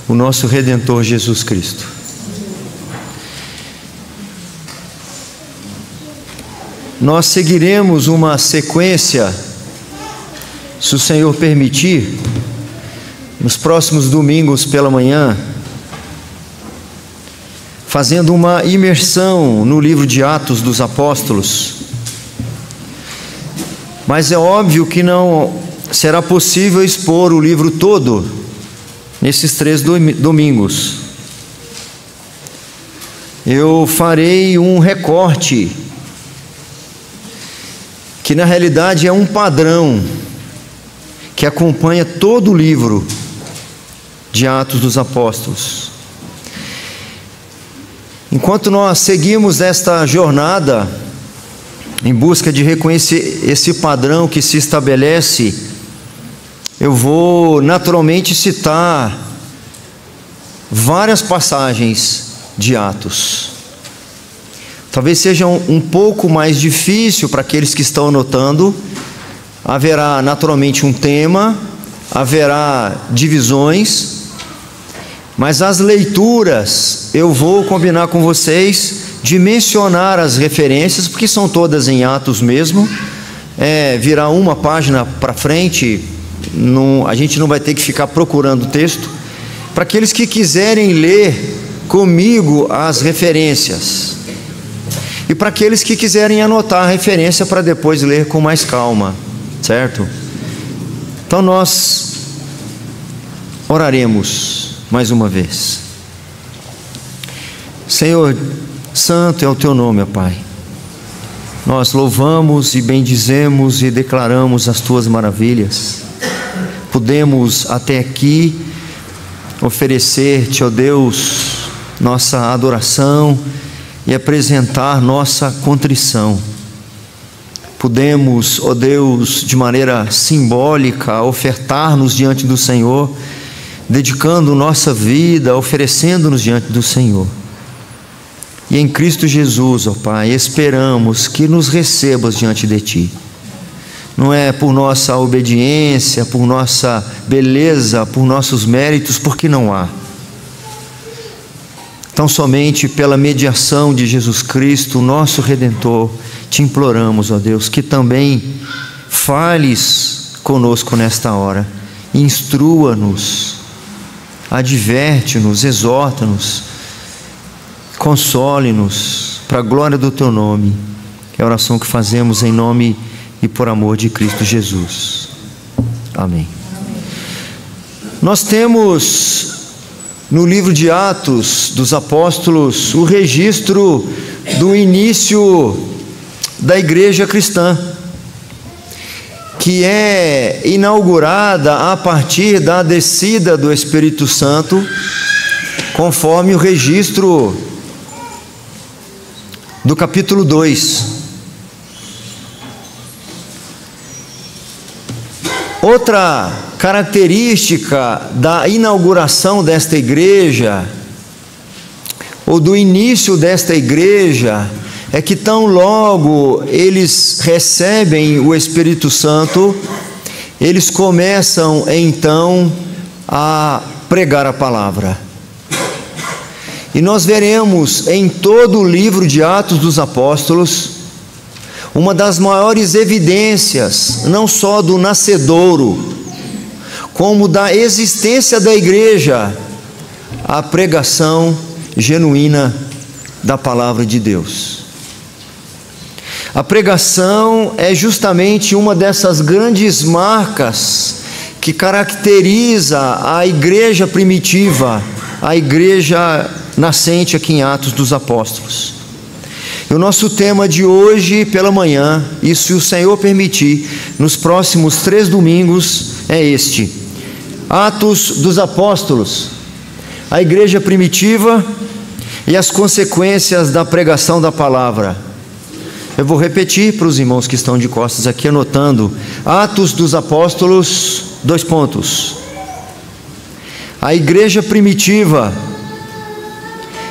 o nosso Redentor Jesus Cristo. Nós seguiremos uma sequência, se o Senhor permitir, nos próximos domingos pela manhã, fazendo uma imersão no livro de Atos dos Apóstolos. Mas é óbvio que não será possível expor o livro todo nesses 3 domingos. Eu farei um recorte, que na realidade é um padrão que acompanha todo o livro de Atos dos Apóstolos. Enquanto nós seguimos esta jornada em busca de reconhecer esse padrão que se estabelece, eu vou naturalmente citar várias passagens de Atos. Talvez seja um pouco mais difícil para aqueles que estão anotando. Haverá naturalmente um tema, haverá divisões, mas as leituras eu vou combinar com vocês de mencionar as referências, porque são todas em Atos mesmo. Virá uma página para frente, a gente não vai ter que ficar procurando o texto. Para aqueles que quiserem ler comigo as referências, e para aqueles que quiserem anotar a referência para depois ler com mais calma, certo? Então nós oraremos mais uma vez. Senhor, santo é o teu nome, ó Pai. Nós louvamos e bendizemos e declaramos as tuas maravilhas. Podemos até aqui oferecer-te, ó Deus, nossa adoração e apresentar nossa contrição. Podemos, ó Deus, de maneira simbólica, ofertar-nos diante do Senhor, dedicando nossa vida, oferecendo-nos diante do Senhor. E em Cristo Jesus, ó Pai, esperamos que nos recebas diante de Ti. Não é por nossa obediência, por nossa beleza, por nossos méritos, porque não há. Tão somente pela mediação de Jesus Cristo, nosso Redentor, te imploramos, ó Deus, que também fales conosco nesta hora. Instrua-nos, adverte-nos, exorta-nos, console-nos, para a glória do Teu nome. É a oração que fazemos em nome e por amor de Cristo Jesus. Amém. Nós temos no livro de Atos dos Apóstolos o registro do início da igreja cristã, que é inaugurada a partir da descida do Espírito Santo, conforme o registro do capítulo 2. Outra característica da inauguração desta igreja, ou do início desta igreja, é que tão logo eles recebem o Espírito Santo, eles começam então a pregar a palavra. E nós veremos em todo o livro de Atos dos Apóstolos uma das maiores evidências, não só do nascedouro, como da existência da igreja, a pregação genuína da palavra de Deus. A pregação é justamente uma dessas grandes marcas que caracteriza a igreja primitiva, a igreja nascente aqui em Atos dos Apóstolos. E o nosso tema de hoje pela manhã, e se o Senhor permitir, nos próximos 3 domingos, é este: Atos dos Apóstolos, a igreja primitiva e as consequências da pregação da palavra. Eu vou repetir para os irmãos que estão de costas aqui anotando: Atos dos Apóstolos, 2 pontos. A igreja primitiva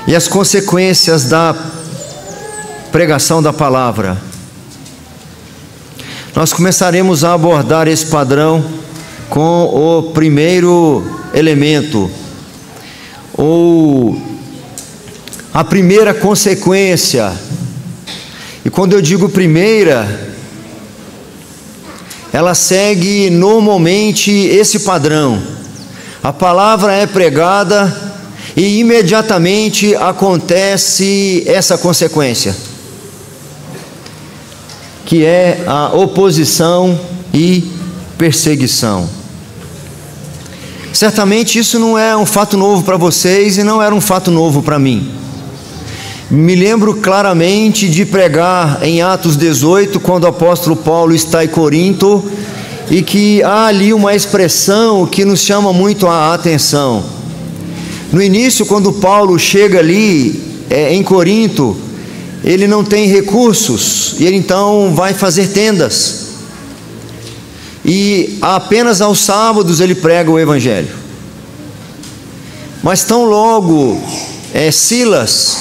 e as consequências da pregação da palavra. Nós começaremos a abordar esse padrão com o primeiro elemento, ou a primeira consequência. E quando eu digo primeira, ela segue normalmente esse padrão. A palavra é pregada e imediatamente acontece essa consequência, que é a oposição e perseguição. Certamente isso não é um fato novo para vocês e não era um fato novo para mim. Me lembro claramente de pregar em Atos 18, quando o apóstolo Paulo está em Corinto, e que há ali uma expressão que nos chama muito a atenção. No início, quando Paulo chega ali em Corinto, ele não tem recursos, e ele então vai fazer tendas, e apenas aos sábados ele prega o evangelho. Mas tão logo Silas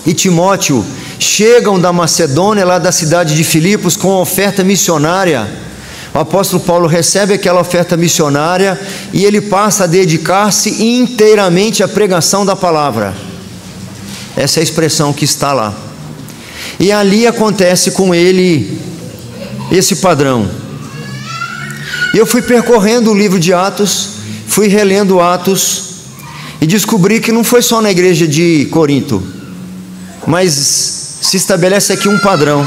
e Timóteo chegam da Macedônia, lá da cidade de Filipos, com oferta missionária, o apóstolo Paulo recebe aquela oferta missionária e ele passa a dedicar-se inteiramente à pregação da palavra. Essa é a expressão que está lá. E ali acontece com ele esse padrão. E eu fui percorrendo o livro de Atos, fui relendo Atos e descobri que não foi só na igreja de Corinto, mas se estabelece aqui um padrão.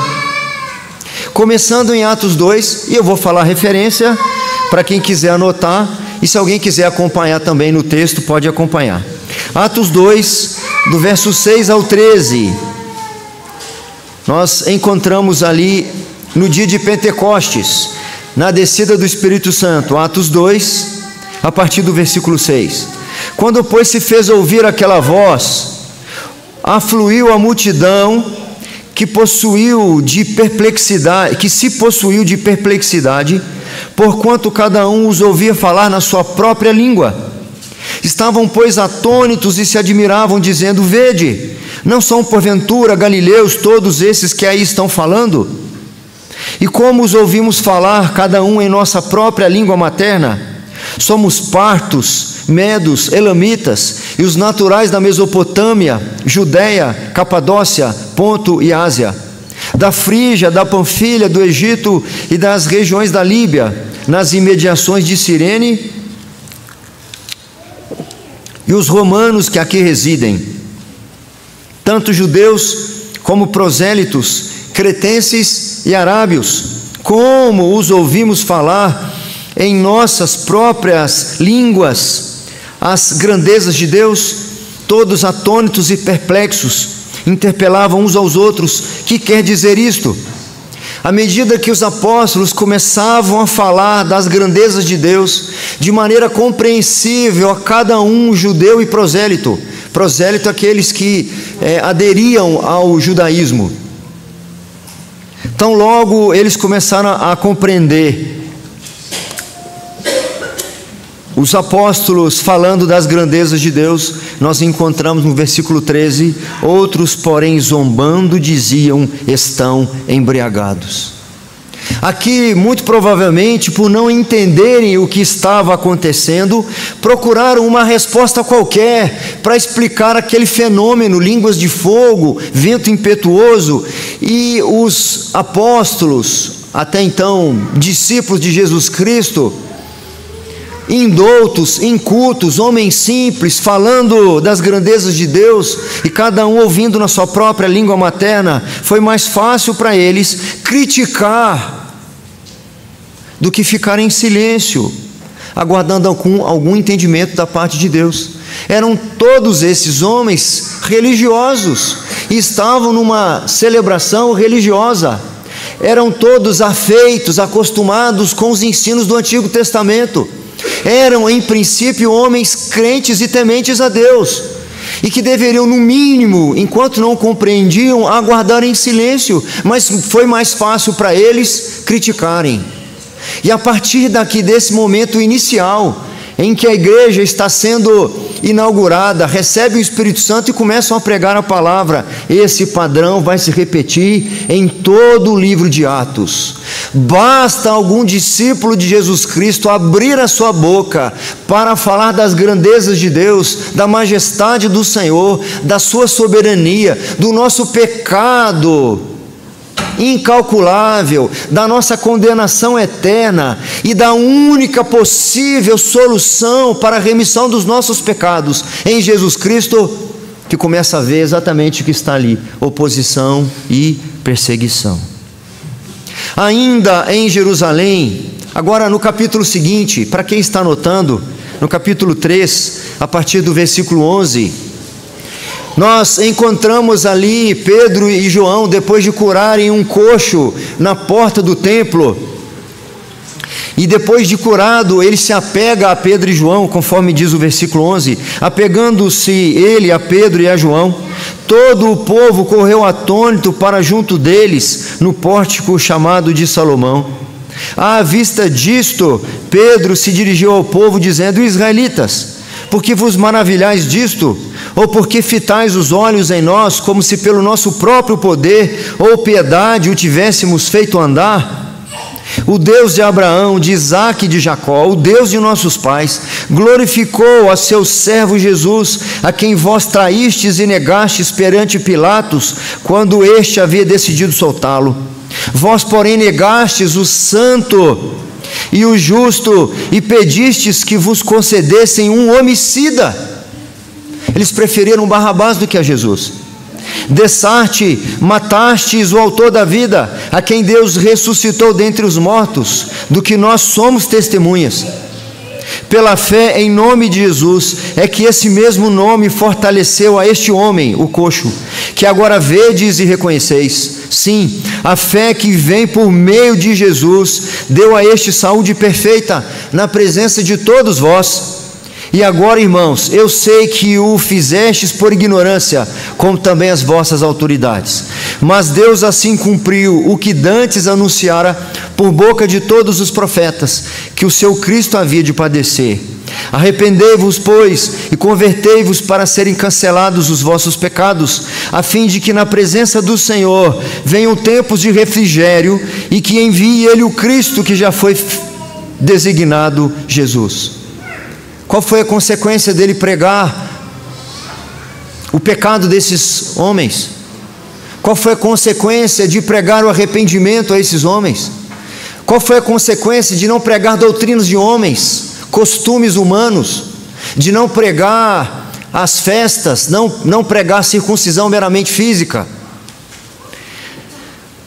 Começando em Atos 2, e eu vou falar referência para quem quiser anotar, e se alguém quiser acompanhar também no texto, pode acompanhar. Atos 2, do verso 6 ao 13, nós encontramos ali no dia de Pentecostes, na descida do Espírito Santo. Atos 2, a partir do versículo 6. Quando, pois, se fez ouvir aquela voz, afluiu a multidão que se possuiu de perplexidade, porquanto cada um os ouvia falar na sua própria língua. Estavam, pois, atônitos e se admiravam, dizendo: vede, não são porventura galileus todos esses que aí estão falando? E como os ouvimos falar, cada um em nossa própria língua materna? Somos partos, medos, elamitas, e os naturais da Mesopotâmia, Judéia, Capadócia, Ponto e Ásia, da Frígia, da Panfilha, do Egito e das regiões da Líbia, nas imediações de Cirene, e os romanos que aqui residem, tanto judeus como prosélitos, cretenses e arábios. Como os ouvimos falar em nossas próprias línguas as grandezas de Deus, todos atônitos e perplexos, interpelavam uns aos outros: que quer dizer isto? À medida que os apóstolos começavam a falar das grandezas de Deus, de maneira compreensível a cada um, judeu e prosélito, aqueles que aderiam ao judaísmo, tão logo eles começaram a compreender os apóstolos falando das grandezas de Deus, nós encontramos no versículo 13: outros, porém, zombando, diziam: estão embriagados. Aqui, muito provavelmente, por não entenderem o que estava acontecendo, procuraram uma resposta qualquer para explicar aquele fenômeno, línguas de fogo, vento impetuoso, e os apóstolos, até então discípulos de Jesus Cristo, indoutos, incultos, homens simples, falando das grandezas de Deus, e cada um ouvindo na sua própria língua materna, foi mais fácil para eles criticar do que ficar em silêncio, aguardando algum entendimento da parte de Deus. Eram todos esses homens religiosos, e estavam numa celebração religiosa, eram todos afeitos, acostumados com os ensinos do Antigo Testamento. Eram, em princípio, homens crentes e tementes a Deus, e que deveriam, no mínimo, enquanto não compreendiam, aguardar em silêncio, mas foi mais fácil para eles criticarem. E a partir desse momento inicial, em que a igreja está sendo inaugurada, recebe o Espírito Santo e começam a pregar a palavra. Esse padrão vai se repetir em todo o livro de Atos. Basta algum discípulo de Jesus Cristo abrir a sua boca para falar das grandezas de Deus, da majestade do Senhor, da sua soberania, do nosso pecado incalculável, da nossa condenação eterna e da única possível solução para a remissão dos nossos pecados em Jesus Cristo, que começa a ver exatamente o que está ali: oposição e perseguição. Ainda em Jerusalém, agora no capítulo seguinte, para quem está anotando, no capítulo 3, a partir do versículo 11, nós encontramos ali Pedro e João, depois de curarem um coxo na porta do templo, e depois de curado, ele se apega a Pedro e João, conforme diz o versículo 11, apegando-se ele a Pedro e a João, todo o povo correu atônito para junto deles, no pórtico chamado de Salomão. À vista disto, Pedro se dirigiu ao povo, dizendo: israelitas, por que vos maravilhais disto? Ou porque fitais os olhos em nós, como se pelo nosso próprio poder ou piedade o tivéssemos feito andar? O Deus de Abraão, de Isaque e de Jacó, o Deus de nossos pais, glorificou a seu servo Jesus, a quem vós traístes e negastes perante Pilatos, quando este havia decidido soltá-lo. Vós, porém, negastes o santo e o justo, e pedistes que vos concedessem um homicida. Eles preferiram Barrabás do que a Jesus. Dessarte, matastes o autor da vida, a quem Deus ressuscitou dentre os mortos, do que nós somos testemunhas. Pela fé em nome de Jesus, é que esse mesmo nome fortaleceu a este homem, o coxo, que agora vedes e reconheceis. Sim, a fé que vem por meio de Jesus, deu a este saúde perfeita, na presença de todos vós. E agora, irmãos, eu sei que o fizestes por ignorância, como também as vossas autoridades. Mas Deus assim cumpriu o que dantes anunciara por boca de todos os profetas, que o seu Cristo havia de padecer. Arrependei-vos, pois, e convertei-vos para serem cancelados os vossos pecados, a fim de que na presença do Senhor venham tempos de refrigério, e que envie Ele o Cristo que já foi designado, Jesus. Qual foi a consequência dele pregar o pecado desses homens? Qual foi a consequência de pregar o arrependimento a esses homens? Qual foi a consequência de não pregar doutrinas de homens, costumes humanos, de não pregar as festas, não pregar circuncisão meramente física?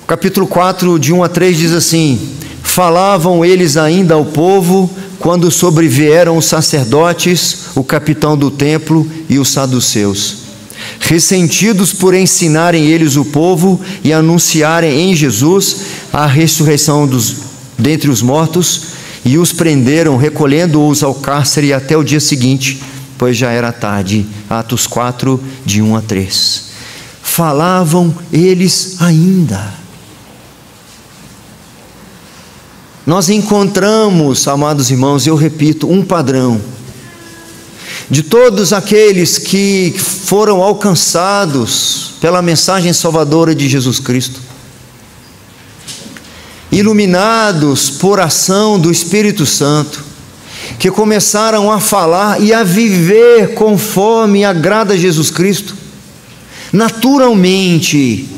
Capítulo 4, de 1 a 3 diz assim: falavam eles ainda ao povo, quando sobrevieram os sacerdotes, o capitão do templo e os saduceus, ressentidos por ensinarem eles o povo e anunciarem em Jesus a ressurreição dentre os mortos, e os prenderam, recolhendo-os ao cárcere até o dia seguinte, pois já era tarde. Atos 4, de 1 a 3. Falavam eles ainda. Nós encontramos, amados irmãos, eu repito, um padrão de todos aqueles que foram alcançados pela mensagem salvadora de Jesus Cristo, iluminados por ação do Espírito Santo, que começaram a falar e a viver conforme agrada a Jesus Cristo. Naturalmente,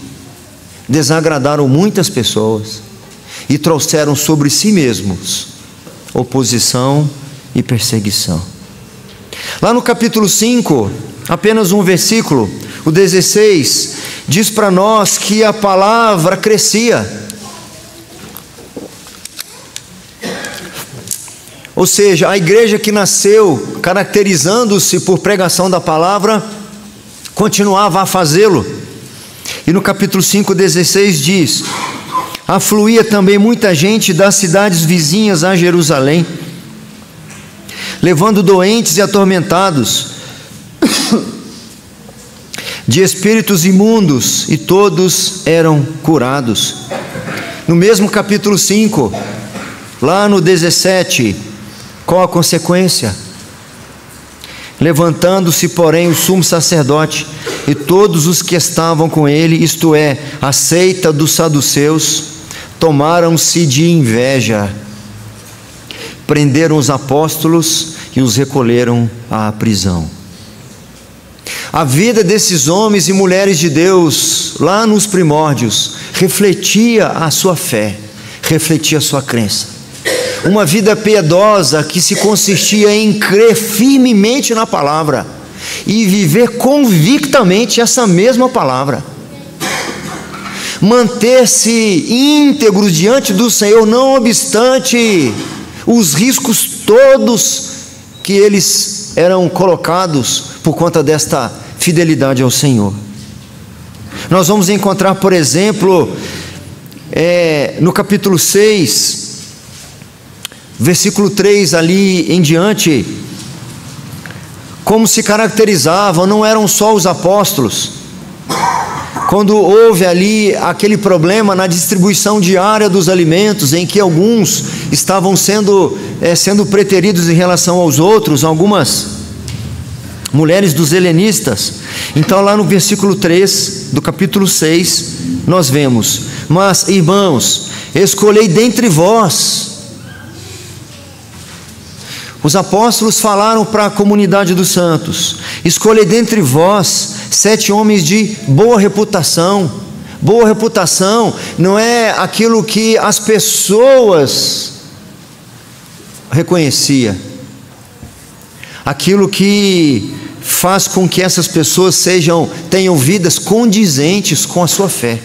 desagradaram muitas pessoas e trouxeram sobre si mesmos oposição e perseguição. Lá no capítulo 5, apenas um versículo, o 16, diz para nós que a palavra crescia. Ou seja, a igreja que nasceu caracterizando-se por pregação da palavra, continuava a fazê-lo. E no capítulo 5, 16 diz: afluía também muita gente das cidades vizinhas a Jerusalém, levando doentes e atormentados de espíritos imundos, e todos eram curados. No mesmo capítulo 5, lá no 17, Qual a consequência? Levantando-se, porém, o sumo sacerdote e todos os que estavam com ele, isto é, a seita dos saduceus, tomaram-se de inveja, prenderam os apóstolos e os recolheram à prisão. A vida desses homens e mulheres de Deus, lá nos primórdios, refletia a sua fé, refletia a sua crença. Uma vida piedosa que se consistia em crer firmemente na palavra e viver convictamente essa mesma palavra. Manter-se íntegros diante do Senhor, não obstante os riscos todos que eles eram colocados por conta desta fidelidade ao Senhor. Nós vamos encontrar, por exemplo, no capítulo 6, versículo 3 ali em diante, como se caracterizavam. Não eram só os apóstolos. Quando houve ali aquele problema na distribuição diária dos alimentos, em que alguns estavam sendo preteridos em relação aos outros, algumas mulheres dos helenistas. Então lá no versículo 3 do capítulo 6, nós vemos: mas, irmãos, escolhei dentre vós. Os apóstolos falaram para a comunidade dos santos: escolhei dentre vós 7 homens de boa reputação. Boa reputação não é aquilo que as pessoas reconheciam, aquilo que faz com que essas pessoas tenham vidas condizentes com a sua fé.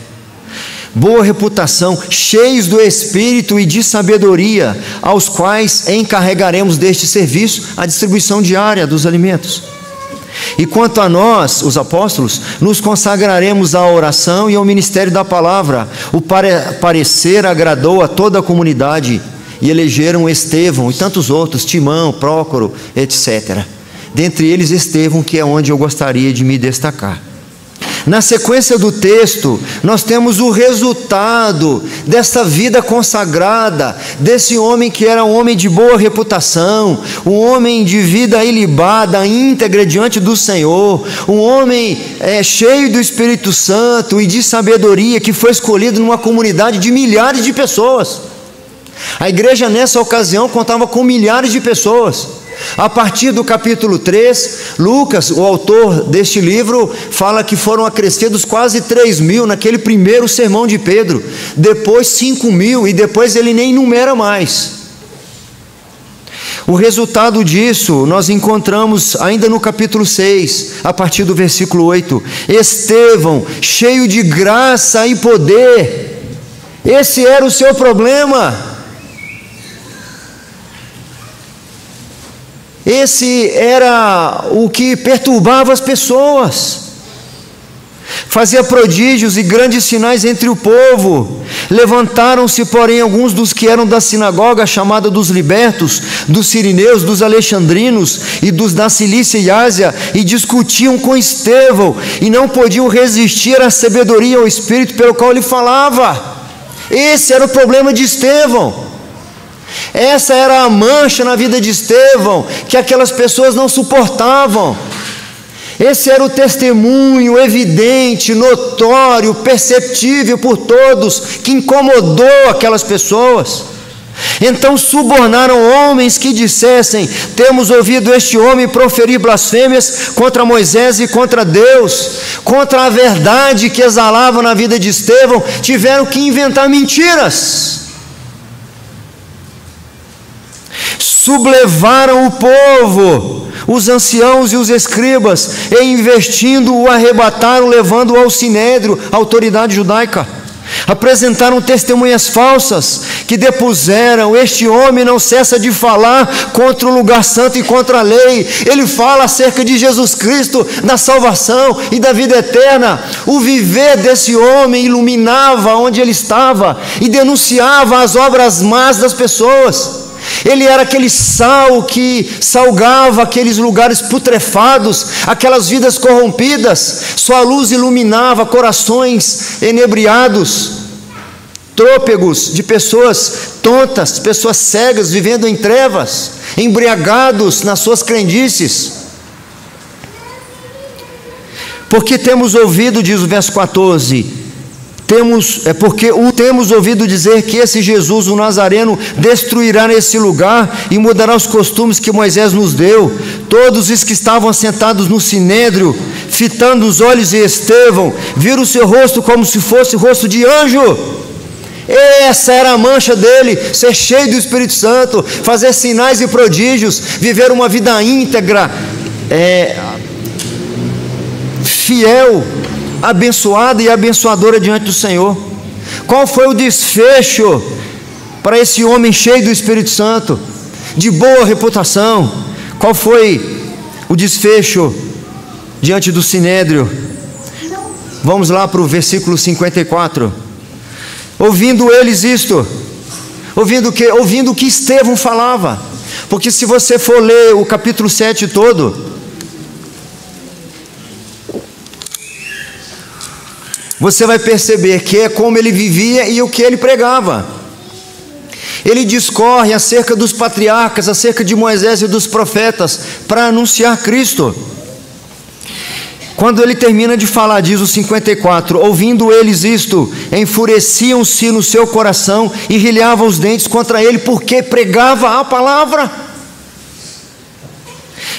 Boa reputação, cheios do Espírito e de sabedoria, aos quais encarregaremos deste serviço a distribuição diária dos alimentos. E quanto a nós, os apóstolos, nos consagraremos à oração e ao ministério da palavra. O parecer agradou a toda a comunidade, e elegeram Estevão e tantos outros, Timão, Prócoro, etc. Dentre eles Estevão, que é onde eu gostaria de me destacar. Na sequência do texto, nós temos o resultado dessa vida consagrada, desse homem que era um homem de boa reputação, um homem de vida ilibada, íntegra diante do Senhor, um homem cheio do Espírito Santo e de sabedoria, que foi escolhido numa comunidade de milhares de pessoas. A igreja nessa ocasião contava com milhares de pessoas. A partir do capítulo 3, Lucas, o autor deste livro, fala que foram acrescidos quase 3.000 naquele primeiro sermão de Pedro, depois 5.000, e depois ele nem numera mais. O resultado disso nós encontramos ainda no capítulo 6, a partir do versículo 8. Estevão, cheio de graça e poder. Esse era o seu problema. Esse era o que perturbava as pessoas. Fazia prodígios e grandes sinais entre o povo. Levantaram-se, porém, alguns dos que eram da sinagoga chamada dos libertos, dos sirineus, dos alexandrinos e dos da Cilícia e Ásia, e discutiam com Estevão, e não podiam resistir à sabedoria e ao espírito pelo qual ele falava. Esse era o problema de Estevão. Essa era a mancha na vida de Estevão, que aquelas pessoas não suportavam. Esse era o testemunho evidente, notório, perceptível por todos, que incomodou aquelas pessoas. Então subornaram homens que dissessem: temos ouvido este homem proferir blasfêmias contra Moisés e contra Deus. Contra a verdade que exalava na vida de Estevão, tiveram que inventar mentiras. Sublevaram o povo, os anciãos e os escribas, e investindo-o, o arrebataram, levando-o ao sinédrio, a autoridade judaica. Apresentaram testemunhas falsas, que depuseram: este homem não cessa de falar contra o lugar santo e contra a lei. Ele fala acerca de Jesus Cristo, da salvação e da vida eterna. O viver desse homem iluminava onde ele estava e denunciava as obras más das pessoas. Ele era aquele sal que salgava aqueles lugares putrefados, aquelas vidas corrompidas. Sua luz iluminava corações enebriados, trôpegos de pessoas tontas, pessoas cegas vivendo em trevas. embriagados nas suas crendices. Porque temos ouvido, diz o verso 14, temos ouvido dizer que esse Jesus, o Nazareno, destruirá nesse lugar e mudará os costumes que Moisés nos deu. Todos os que estavam sentados no sinédrio, fitando os olhos em Estevão, viram o seu rosto como se fosse o rosto de anjo. Essa era a mancha dele, ser cheio do Espírito Santo, fazer sinais e prodígios, viver uma vida íntegra, fiel, abençoada e abençoadora diante do Senhor. Qual foi o desfecho para esse homem cheio do Espírito Santo, de boa reputação? Qual foi o desfecho diante do sinédrio? Vamos lá para o versículo 54. Ouvindo eles isto, ouvindo o que Estevão falava, porque se você for ler o capítulo 7 todo, você vai perceber que é como ele vivia e o que ele pregava. Ele discorre acerca dos patriarcas, acerca de Moisés e dos profetas, para anunciar Cristo. Quando ele termina de falar, diz o 54, ouvindo eles isto, enfureciam-se no seu coração e rilhavam os dentes contra ele, porque pregava a palavra.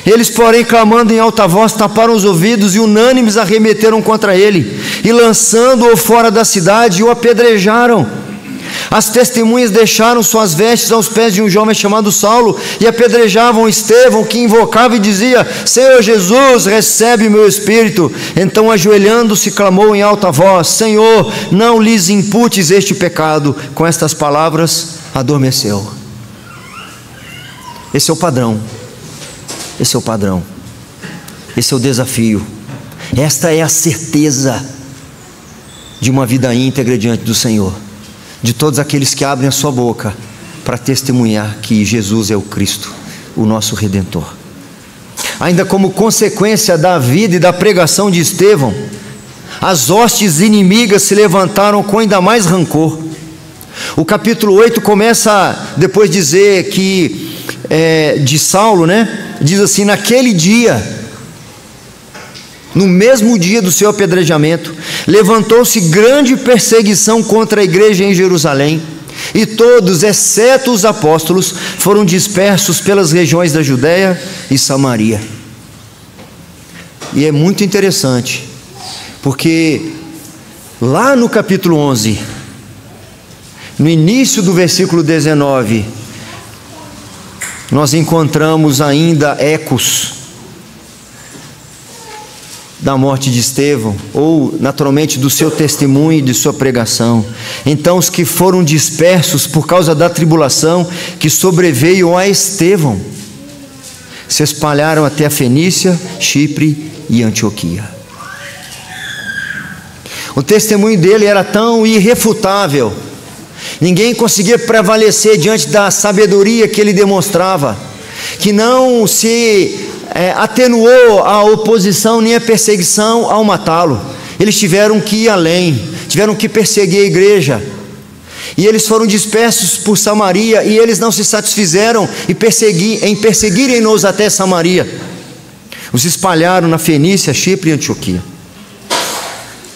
Eles, porém, clamando em alta voz, taparam os ouvidos e unânimes arremeteram contra ele, e lançando-o fora da cidade, o apedrejaram. As testemunhas deixaram suas vestes aos pés de um jovem chamado Saulo, e apedrejavam Estevão, que invocava e dizia: Senhor Jesus, recebe meu espírito. Então, ajoelhando-se, clamou em alta voz: Senhor, não lhes imputes este pecado. Com estas palavras, adormeceu. Esse é o padrão. Esse é o padrão, esse é o desafio, esta é a certeza de uma vida íntegra diante do Senhor, de todos aqueles que abrem a sua boca para testemunhar que Jesus é o Cristo, o nosso Redentor. Ainda como consequência da vida e da pregação de Estevão, as hostes inimigas se levantaram com ainda mais rancor. O capítulo 8 começa depois de dizer que de Saulo, diz assim: naquele dia, no mesmo dia do seu apedrejamento, levantou-se grande perseguição contra a igreja em Jerusalém, e todos, exceto os apóstolos, foram dispersos pelas regiões da Judéia e Samaria. E é muito interessante, porque lá no capítulo 11, no início do versículo 19, nós encontramos ainda ecos da morte de Estevão, ou naturalmente do seu testemunho e de sua pregação. Então os que foram dispersos por causa da tribulação que sobreveio a Estevão se espalharam até a Fenícia, Chipre e Antioquia. O testemunho dele era tão irrefutável, ninguém conseguia prevalecer diante da sabedoria que ele demonstrava, que não se atenuou a oposição nem a perseguição ao matá-lo. Eles tiveram que ir além, tiveram que perseguir a igreja, e eles foram dispersos por Samaria, e eles não se satisfizeram em perseguirem-nos até Samaria, os espalharam na Fenícia, Chipre e Antioquia.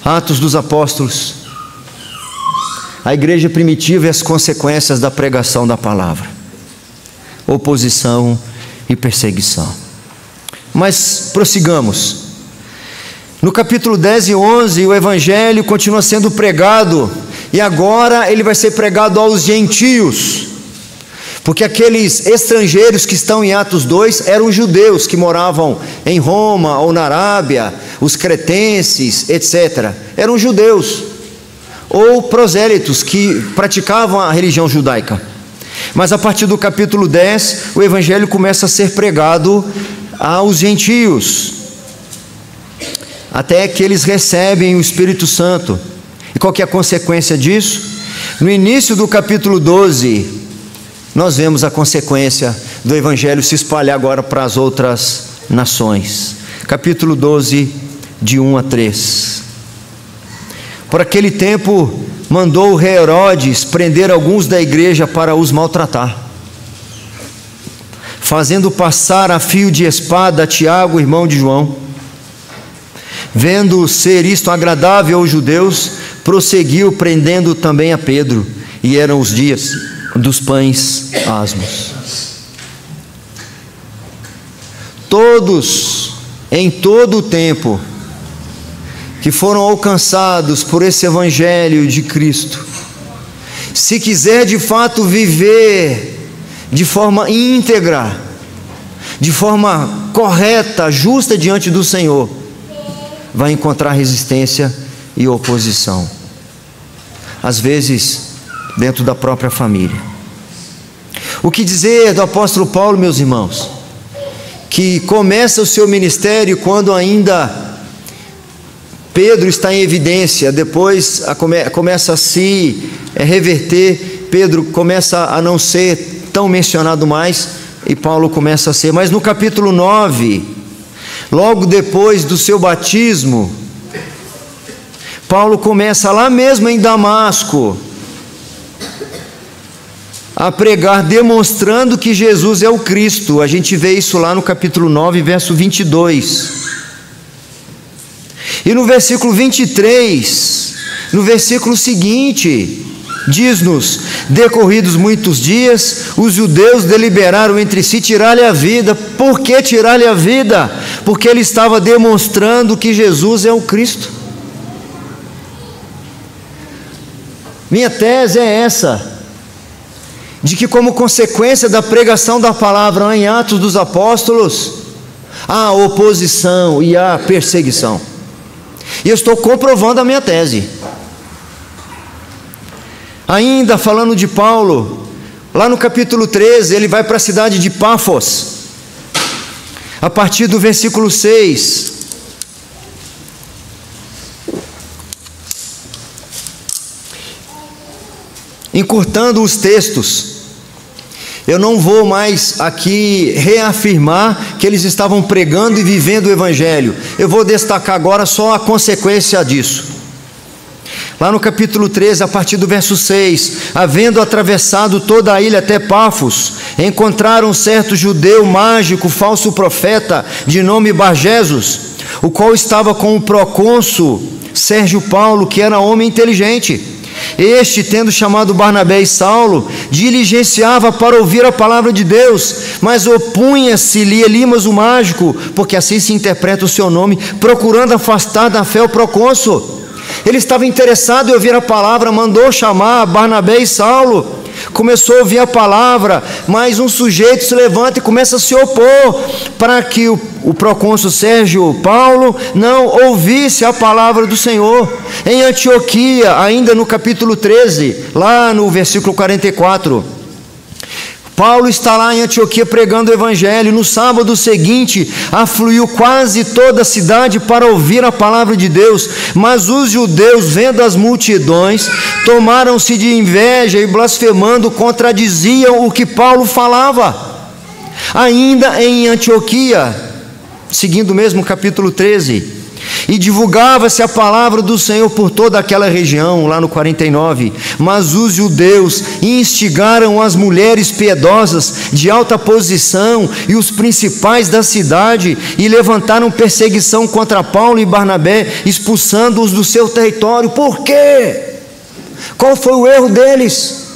Atos dos Apóstolos, a igreja primitiva e as consequências da pregação da palavra, oposição e perseguição. Mas prossigamos. No capítulo 10 e 11, o evangelho continua sendo pregado, e agora ele vai ser pregado aos gentios, porque aqueles estrangeiros que estão em Atos 2 eram judeus que moravam em Roma ou na Arábia, os cretenses, etc. Eram judeus ou prosélitos que praticavam a religião judaica. Mas a partir do capítulo 10, o evangelho começa a ser pregado aos gentios, até que eles recebem o Espírito Santo. E qual que é a consequência disso? No início do capítulo 12, nós vemos a consequência do evangelho se espalhar agora para as outras nações. Capítulo 12, de 1 a 3. Por aquele tempo, mandou o rei Herodes prender alguns da igreja para os maltratar. fazendo passar a fio de espada a Tiago, irmão de João. Vendo ser isto agradável aos judeus, prosseguiu prendendo também a Pedro, e eram os dias dos pães asmos. Todos, em todo o tempo, que foram alcançados por esse Evangelho de Cristo, se quiser de fato viver de forma íntegra, de forma correta, justa diante do Senhor, vai encontrar resistência e oposição, às vezes dentro da própria família. O que dizer do apóstolo Paulo, meus irmãos, que começa o seu ministério quando ainda Pedro está em evidência, depois começa a se reverter, Pedro começa a não ser tão mencionado mais, e Paulo começa a ser. Mas no capítulo 9, logo depois do seu batismo, Paulo começa lá mesmo em Damasco a pregar, demonstrando que Jesus é o Cristo. A gente vê isso lá no capítulo 9, verso 22. E no versículo 23, no versículo seguinte, diz-nos: decorridos muitos dias, os judeus deliberaram entre si tirar-lhe a vida. Por que tirar-lhe a vida? Porque ele estava demonstrando que Jesus é o Cristo. Minha tese é essa, de que como consequência da pregação da palavra em Atos dos Apóstolos, há oposição e há perseguição. E eu estou comprovando a minha tese. Ainda falando de Paulo, lá no capítulo 13, ele vai para a cidade de Pafos, a partir do versículo 6. Encurtando os textos, eu não vou mais aqui reafirmar que eles estavam pregando e vivendo o Evangelho. Eu vou destacar agora só a consequência disso. Lá no capítulo 13, a partir do verso 6, havendo atravessado toda a ilha até Pafos, encontraram um certo judeu mágico, falso profeta, de nome Barjesus, o qual estava com o procônsul Sérgio Paulo, que era homem inteligente. Este, tendo chamado Barnabé e Saulo, diligenciava para ouvir a palavra de Deus, mas opunha-se-lhe Elimas o mágico, porque assim se interpreta o seu nome, procurando afastar da fé o procônsul. Ele estava interessado em ouvir a palavra, mandou chamar Barnabé e Saulo, começou a ouvir a palavra, mas um sujeito se levanta e começa a se opor, para que o procônsul Sérgio Paulo não ouvisse a palavra do Senhor. Em Antioquia, ainda no capítulo 13, lá no versículo 44, Paulo está lá em Antioquia pregando o Evangelho. No sábado seguinte, afluiu quase toda a cidade para ouvir a palavra de Deus, mas os judeus, vendo as multidões, tomaram-se de inveja e, blasfemando, contradiziam o que Paulo falava. Ainda em Antioquia, seguindo o mesmo capítulo 13, e divulgava-se a palavra do Senhor por toda aquela região, lá no 49, mas os judeus instigaram as mulheres piedosas de alta posição e os principais da cidade, e levantaram perseguição contra Paulo e Barnabé, expulsando-os do seu território. Por quê? Qual foi o erro deles?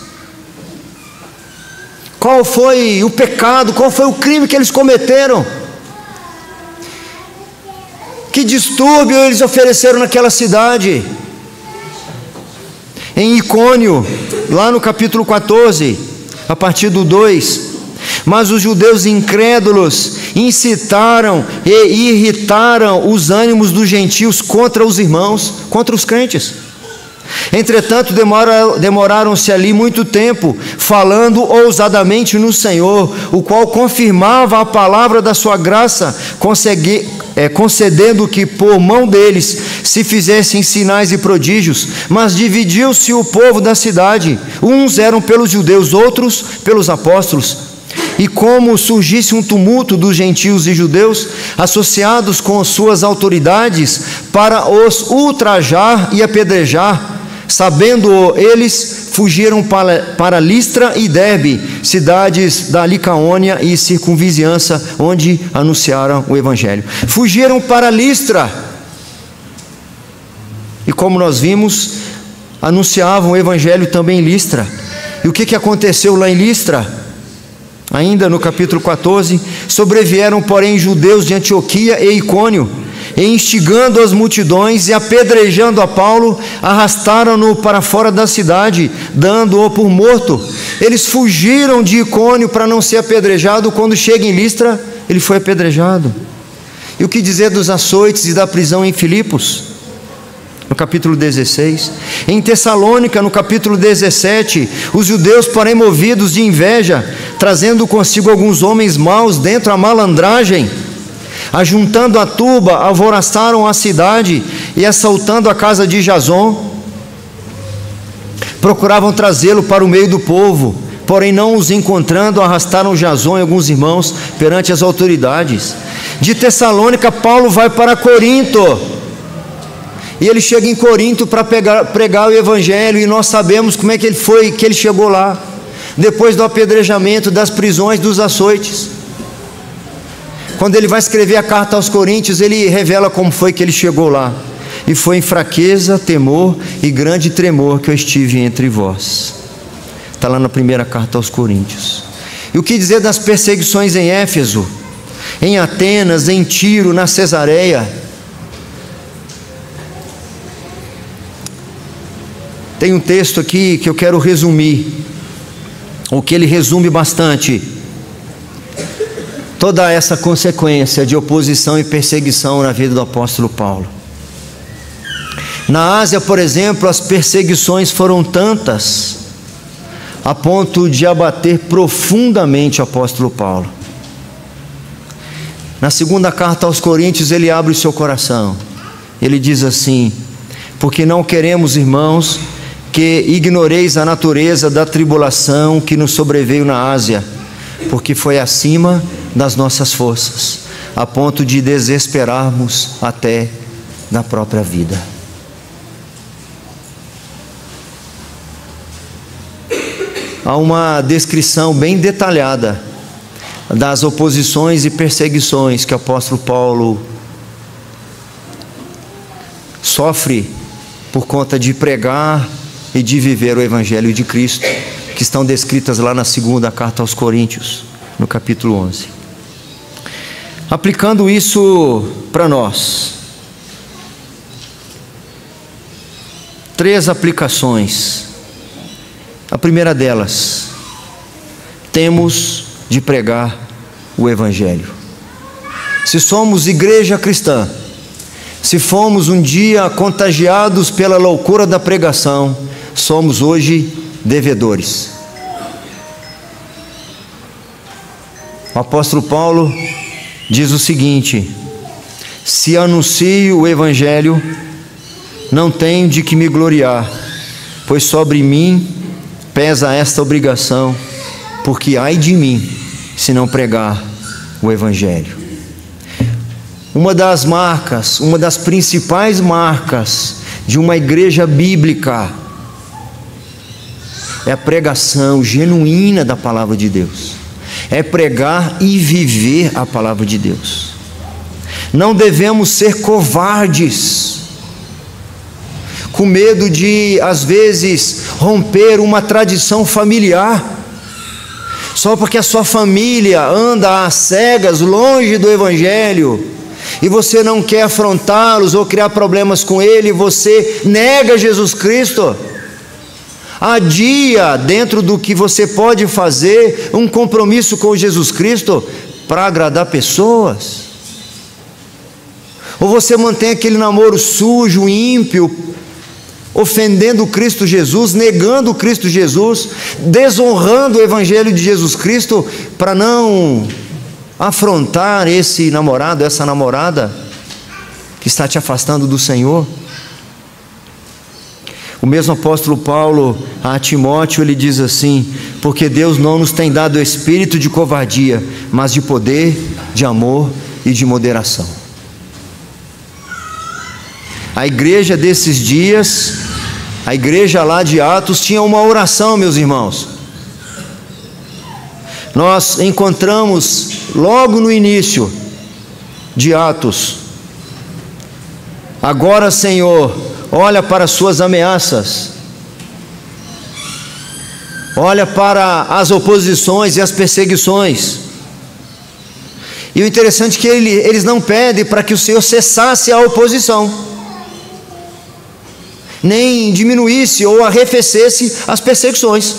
Qual foi o pecado? Qual foi o crime que eles cometeram? Que distúrbio eles ofereceram naquela cidade? Em Icônio, lá no capítulo 14, a partir do 2, mas os judeus incrédulos incitaram e irritaram os ânimos dos gentios contra os irmãos, contra os crentes. Entretanto, demoraram-se ali muito tempo, falando ousadamente no Senhor, o qual confirmava a palavra da sua graça, concedendo que por mão deles se fizessem sinais e prodígios. Mas dividiu-se o povo da cidade, uns eram pelos judeus, outros pelos apóstolos. E como surgisse um tumulto dos gentios e judeus, associados com suas autoridades, para os ultrajar e apedrejar, sabendo eles, fugiram para Listra e Derbe, cidades da Licaônia e circunvizinhança, onde anunciaram o Evangelho. Fugiram para Listra, e como nós vimos, anunciavam o Evangelho também em Listra. E o que aconteceu lá em Listra? Ainda no capítulo 14, sobrevieram, porém, judeus de Antioquia e Icônio, e instigando as multidões e apedrejando a Paulo, arrastaram-no para fora da cidade, dando-o por morto. Eles fugiram de Icônio para não ser apedrejado. Quando chega em Listra, ele foi apedrejado. E o que dizer dos açoites e da prisão em Filipos? No capítulo 16, em Tessalônica, no capítulo 17, os judeus, porém movidos de inveja, trazendo consigo alguns homens maus dentro da malandragem, ajuntando a turba, alvoroçaram a cidade e assaltando a casa de Jason, procuravam trazê-lo para o meio do povo, porém não os encontrando, arrastaram Jason e alguns irmãos perante as autoridades. De Tessalônica, Paulo vai para Corinto, e ele chega em Corinto para pregar o Evangelho, e nós sabemos como é que ele chegou lá, depois do apedrejamento, das prisões, dos açoites. Quando ele vai escrever a carta aos Coríntios, ele revela como foi que ele chegou lá: e foi em fraqueza, temor e grande tremor que eu estive entre vós. Está lá na primeira carta aos Coríntios. E o que dizer das perseguições em Éfeso, em Atenas, em Tiro, na Cesareia? Tem um texto aqui que eu quero resumir, ou que ele resume bastante toda essa consequência de oposição e perseguição na vida do apóstolo Paulo. Na Ásia, por exemplo, as perseguições foram tantas a ponto de abater profundamente o apóstolo Paulo. Na segunda carta aos Coríntios, ele abre o seu coração. Ele diz assim: porque não queremos, irmãos, que ignoreis a natureza da tribulação que nos sobreveio na Ásia, porque foi acima das nossas forças, a ponto de desesperarmos até da própria vida. Há uma descrição bem detalhada das oposições e perseguições que o apóstolo Paulo sofre por conta de pregar e de viver o Evangelho de Cristo, que estão descritas lá na segunda carta aos Coríntios, no capítulo 11. Aplicando isso para nós, 3 aplicações. A primeira delas: temos de pregar o Evangelho. Se somos igreja cristã, se fomos um dia contagiados pela loucura da pregação, somos hoje devedores. O apóstolo Paulo diz o seguinte: se anuncio o Evangelho, não tenho de que me gloriar, pois sobre mim pesa esta obrigação, porque ai de mim se não pregar o Evangelho. Uma das marcas, uma das principais marcas de uma igreja bíblica é a pregação genuína da palavra de Deus, é pregar e viver a palavra de Deus. Não devemos ser covardes, com medo de, às vezes, romper uma tradição familiar, só porque a sua família anda às cegas, longe do Evangelho, e você não quer afrontá-los ou criar problemas com ele, você nega Jesus Cristo. Adia, dentro do que você pode fazer, um compromisso com Jesus Cristo para agradar pessoas. Ou você mantém aquele namoro sujo, ímpio, ofendendo Cristo Jesus, negando Cristo Jesus, desonrando o Evangelho de Jesus Cristo, para não afrontar esse namorado, essa namorada que está te afastando do Senhor. O mesmo apóstolo Paulo a Timóteo, ele diz assim: porque Deus não nos tem dado espírito de covardia, mas de poder, de amor e de moderação. A igreja desses dias A igreja lá de Atos tinha uma oração, meus irmãos. Nós encontramos logo no início de Atos: agora, Senhor, olha para as suas ameaças, olha para as oposições e as perseguições. E o interessante é que eles não pedem para que o Senhor cessasse a oposição, nem diminuísse ou arrefecesse as perseguições.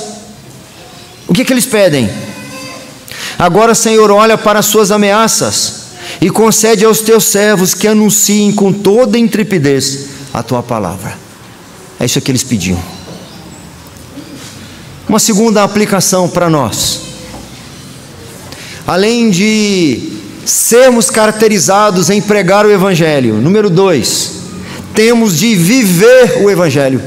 O que eles pedem? Agora, Senhor, olha para as suas ameaças e concede aos teus servos que anunciem com toda intrepidez a tua palavra. É isso que eles pediam. Uma segunda aplicação para nós: além de sermos caracterizados em pregar o Evangelho, número 2, temos de viver o Evangelho.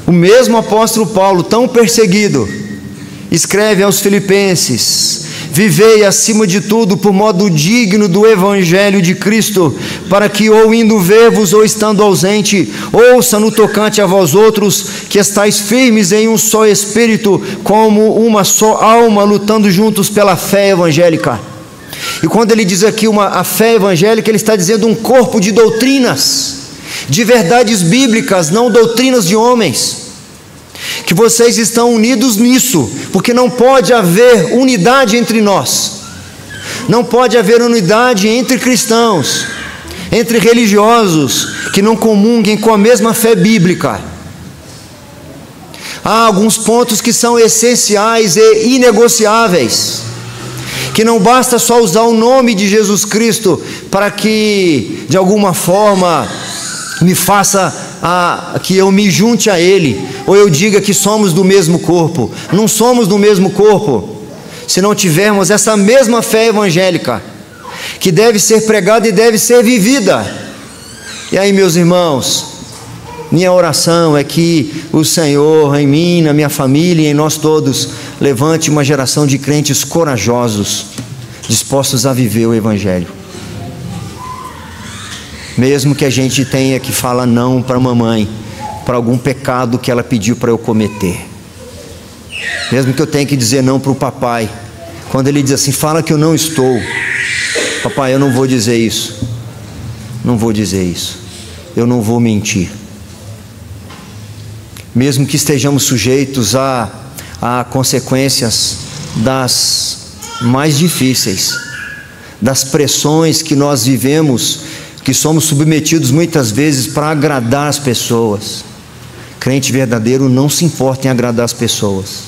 O mesmo apóstolo Paulo, tão perseguido, escreve aos Filipenses: vivei acima de tudo por modo digno do Evangelho de Cristo, para que, ou indo ver-vos ou estando ausente, ouça no tocante a vós outros que estáis firmes em um só espírito, como uma só alma, lutando juntos pela fé evangélica. E quando ele diz aqui a fé evangélica, ele está dizendo um corpo de doutrinas, de verdades bíblicas, não doutrinas de homens. Que vocês estão unidos nisso, porque não pode haver unidade entre nós, não pode haver unidade entre cristãos, entre religiosos que não comunguem com a mesma fé bíblica. Há alguns pontos que são essenciais e inegociáveis, que não basta só usar o nome de Jesus Cristo para que de alguma forma me faça que eu me junte a Ele, ou eu diga que somos do mesmo corpo. Não somos do mesmo corpo se não tivermos essa mesma fé evangélica, que deve ser pregada e deve ser vivida. E aí, meus irmãos, minha oração é que o Senhor em mim, na minha família e em nós todos, levante uma geração de crentes corajosos, dispostos a viver o Evangelho. Mesmo que a gente tenha que falar não para a mamãe, para algum pecado que ela pediu para eu cometer. Mesmo que eu tenha que dizer não para o papai, quando ele diz assim: fala que eu não estou. Papai, eu não vou dizer isso. Não vou dizer isso. Eu não vou mentir. Mesmo que estejamos sujeitos a consequências das mais difíceis, das pressões que nós vivemos, que somos submetidos muitas vezes para agradar as pessoas. Crente verdadeiro não se importa em agradar as pessoas,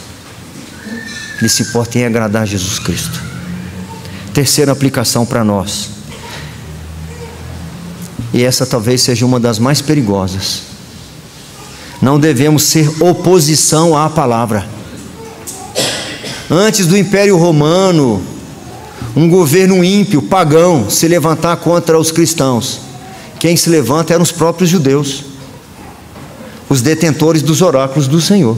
ele se importa em agradar Jesus Cristo. Terceira aplicação para nós, e essa talvez seja uma das mais perigosas: não devemos ser oposição à palavra. Antes do Império Romano, um governo ímpio, pagão, se levantar contra os cristãos, quem se levanta eram os próprios judeus, os detentores dos oráculos do Senhor,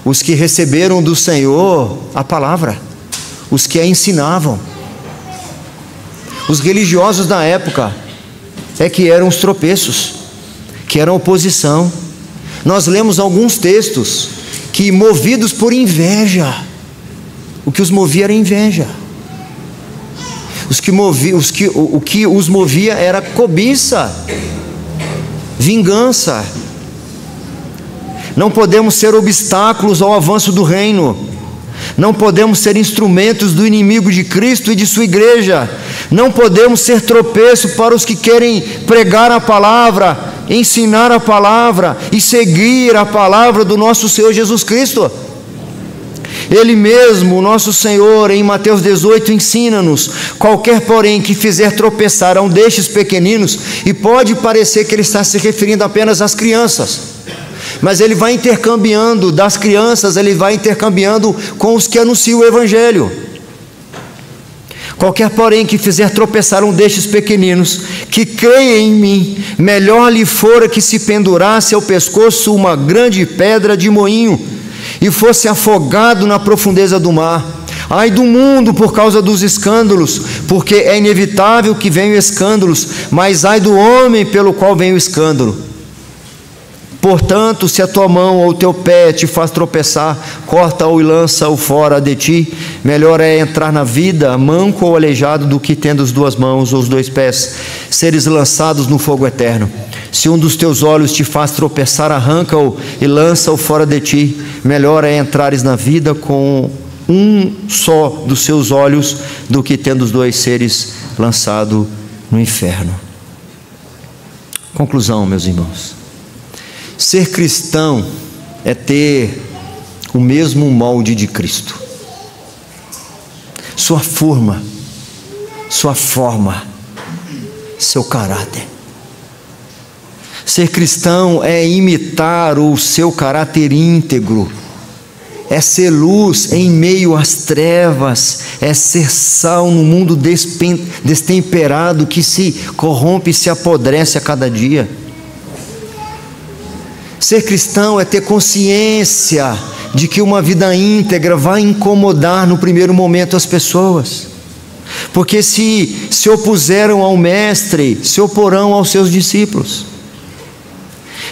os que receberam do Senhor a palavra, os que a ensinavam. Os religiosos da época é que eram os tropeços, que eram oposição. Nós lemos alguns textos que, movidos por inveja, o que os movia era inveja. O que os movia era cobiça, vingança. Não podemos ser obstáculos ao avanço do reino. Não podemos ser instrumentos do inimigo de Cristo e de sua igreja. Não podemos ser tropeço para os que querem pregar a palavra, ensinar a palavra e seguir a palavra do nosso Senhor Jesus Cristo. Ele mesmo, o nosso Senhor, em Mateus 18, ensina-nos: qualquer, porém, que fizer tropeçar a um destes pequeninos, e pode parecer que ele está se referindo apenas às crianças, mas ele vai intercambiando das crianças, ele vai intercambiando com os que anunciam o Evangelho. Qualquer, porém, que fizer tropeçar um destes pequeninos, que creia em mim, melhor lhe fora que se pendurasse ao pescoço uma grande pedra de moinho, e fosse afogado na profundeza do mar. Ai do mundo por causa dos escândalos, porque é inevitável que venham escândalos, mas ai do homem pelo qual vem o escândalo. Portanto, se a tua mão ou o teu pé te faz tropeçar, corta-o e lança-o fora de ti. Melhor é entrar na vida manco ou aleijado do que, tendo as duas mãos ou os dois pés, seres lançados no fogo eterno. Se um dos teus olhos te faz tropeçar, arranca-o e lança-o fora de ti. Melhor é entrares na vida com um só dos seus olhos do que, tendo os dois, seres lançado no inferno. Conclusão, meus irmãos. Ser cristão é ter o mesmo molde de Cristo. Sua forma, seu caráter. Ser cristão é imitar o seu caráter íntegro, é ser luz em meio às trevas, é ser sal no mundo destemperado que se corrompe e se apodrece a cada dia. Ser cristão é ter consciência de que uma vida íntegra vai incomodar no primeiro momento as pessoas, porque se opuseram ao Mestre, se oporão aos seus discípulos.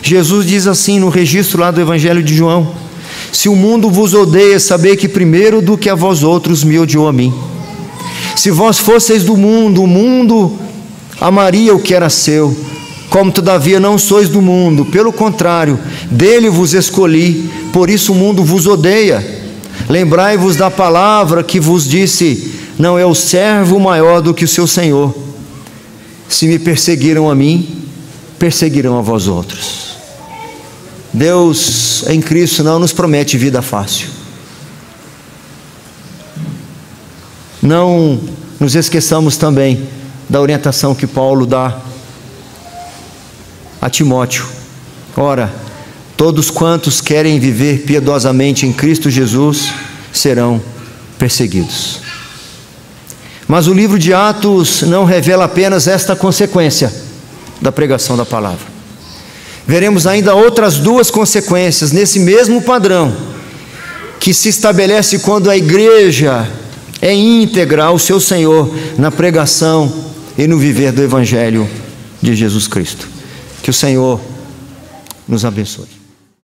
Jesus diz assim no registro lá do Evangelho de João: se o mundo vos odeia, sabei que primeiro do que a vós outros me odiou a mim. Se vós fosseis do mundo, o mundo amaria o que era seu. Como todavia não sois do mundo, pelo contrário, dele vos escolhi, por isso o mundo vos odeia. Lembrai-vos da palavra que vos disse: não é o servo maior do que o seu senhor. Se me perseguiram a mim, perseguirão a vós outros. Deus em Cristo não nos promete vida fácil. Não nos esqueçamos também da orientação que Paulo dá a Timóteo: ora, todos quantos querem viver piedosamente em Cristo Jesus serão perseguidos. Mas o livro de Atos não revela apenas esta consequência da pregação da palavra. Veremos ainda outras duas consequências nesse mesmo padrão que se estabelece quando a igreja é íntegra ao seu Senhor na pregação e no viver do Evangelho de Jesus Cristo. Que o Senhor nos abençoe.